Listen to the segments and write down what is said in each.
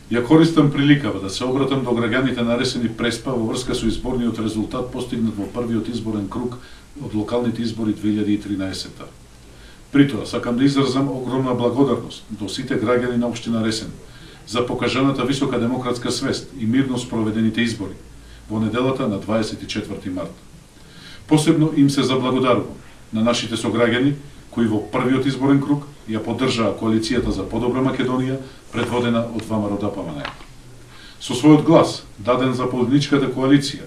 Ја користам приликава да се обратам до граѓаните на Ресен и Преспа во врска со изборниот резултат постигнат во првиот изборен круг од локалните избори 2013. Притоа, сакам да изразам огромна благодарност до сите граѓани на општина Ресен за покажаната висока демократска свест и мирно спроведените избори во неделата на 24 март. Посебно им се заблагодарувам на нашите сограѓани кои во првиот изборен круг ја поддржаа коалицијата за подобра Македонија, предводена од ВМРО ДПМНЕ. Со својот глас, даден за победничката коалиција,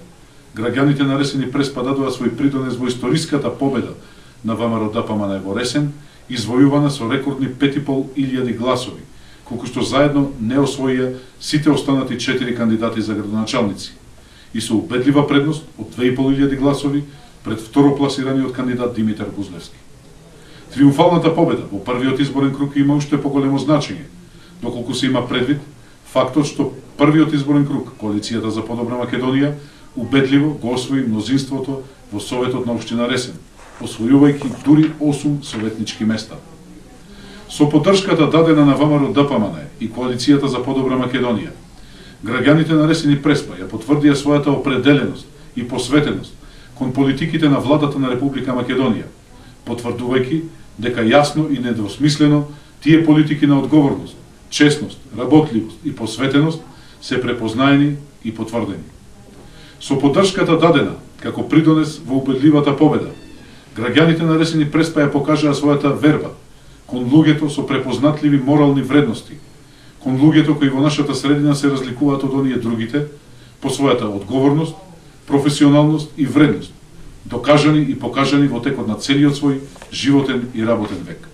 граѓаните на Ресен и Преспа дадоа свој придонес во историската победа на ВМРО ДПМНЕ во Ресен, извојувана со рекордни 5.500 гласови, колку што заедно не освоија сите останати 4 кандидати за градоначалници, и со убедлива предност од 2.500 гласови пред второпласираниот кандидат Димитар Бузлевски. Триумфалната победа во првиот изборен круг има уште поголемо значење, доколку се има предвид фактот што првиот изборен круг, коалицијата за подобра Македонија, убедливо го освои мнозинството во Советот на општина Ресен, освојувајќи дури 8 советнички места. Со поддршката дадена на ВМРО ДПМНЕ и коалицијата за подобра Македонија, граѓаните на Ресен и Преспа ја потврдија својата определеност и посветеност кон политиките на владата на Република Македонија, потврдувајќи дека јасно и недвосмислено тие политики на одговорност, честност, работливост и посветеност се препознаени и потврдени. Со поддршката дадена како придонес во убедливата победа, граѓаните на Ресен и Преспа ја покажаа својата верба кон луѓето со препознатливи морални вредности, кон луѓето кои во нашата средина се разликуваат од оние другите по својата одговорност, професионалност и вредност, докажани и покажани во текот на целиот свој животен и работен век.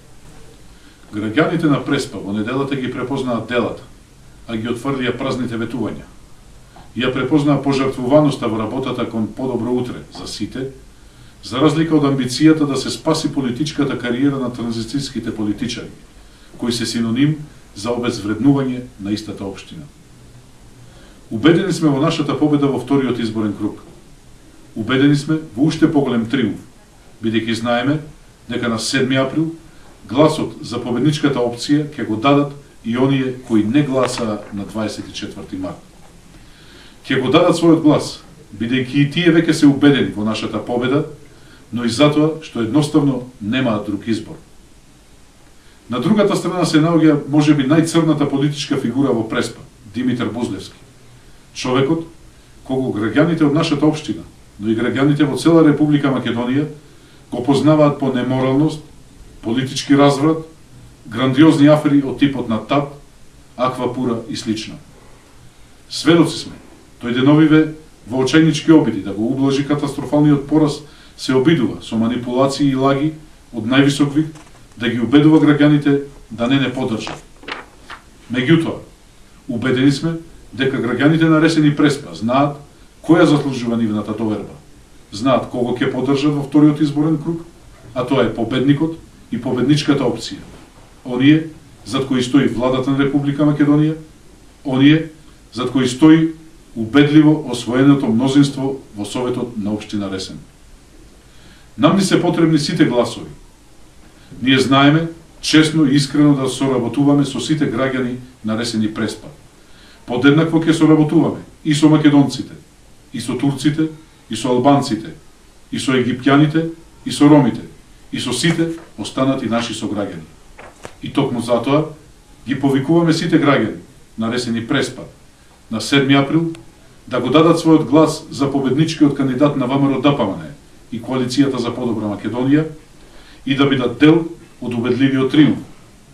Граѓаните на Преспа во неделата ги препознаа делата, а ги отфрлија празните ветувања. Ја препознаа пожртвуваноста во работата кон подобро утре за сите, за разлика од амбицијата да се спаси политичката кариера на транзицијските политичари, кои се синоним за обезвреднување на истата општина. Убедени сме во нашата победа во вториот изборен круг. Убедени сме во уште поголем триумф, бидејќи знаеме дека на 7 април гласот за победничката опција ќе го дадат и оние кои не гласаа на 24 март. Ќе го дадат својот глас, бидејќи и тие веќе се убедени во нашата победа, но и затоа што едноставно немаат друг избор. На другата страна се наоѓа можеби најцрната политичка фигура во Преспа, Димитар Бузлевски. Човекот кого граѓаните од нашата општина, но и граѓаните во цела Република Македонија го познаваат по неморалност, политички разврат, грандиозни афери од типот на ТАП, Аквапура и слично. Сведоци сме, тој деновиве во очајнички обиди да го ублажи катастрофалниот пораз се обидува со манипулации и лаги од највисок вик да ги убедува граѓаните да не поддржат. Меѓутоа, убедени сме дека граѓаните на Ресен и Преспа знаат која заслужува нивната доверба. Знаат кого ќе поддржат во вториот изборен круг, а тоа е победникот и победничката опција. Оние зад кои стои владата на Република Македонија, оние зад кои стои убедливо освоеното мнозинство во Советот на општина Ресен. Нам ни се потребни сите гласови. Ние знаеме честно и искрено да соработуваме со сите граѓани на Ресен и Преспа. Подеднакво ќе соработуваме и со македонците, и со турците, и со албанците, и со египтјаните, и со ромите, и со сите останати наши сограѓани. И токму затоа ги повикуваме сите граѓани на Ресен и Преспа на 7 април да го дадат својот глас за победничкиот кандидат на ВМРО ДПМНЕ и коалицијата за подобра Македонија и да бидат дел од убедливиот триумф,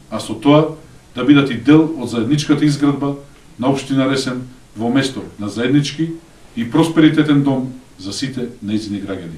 а со тоа да бидат и дел од заедничката изградба на општина Ресен во место на заеднички и просперитетен дом за сите нејзини граѓани.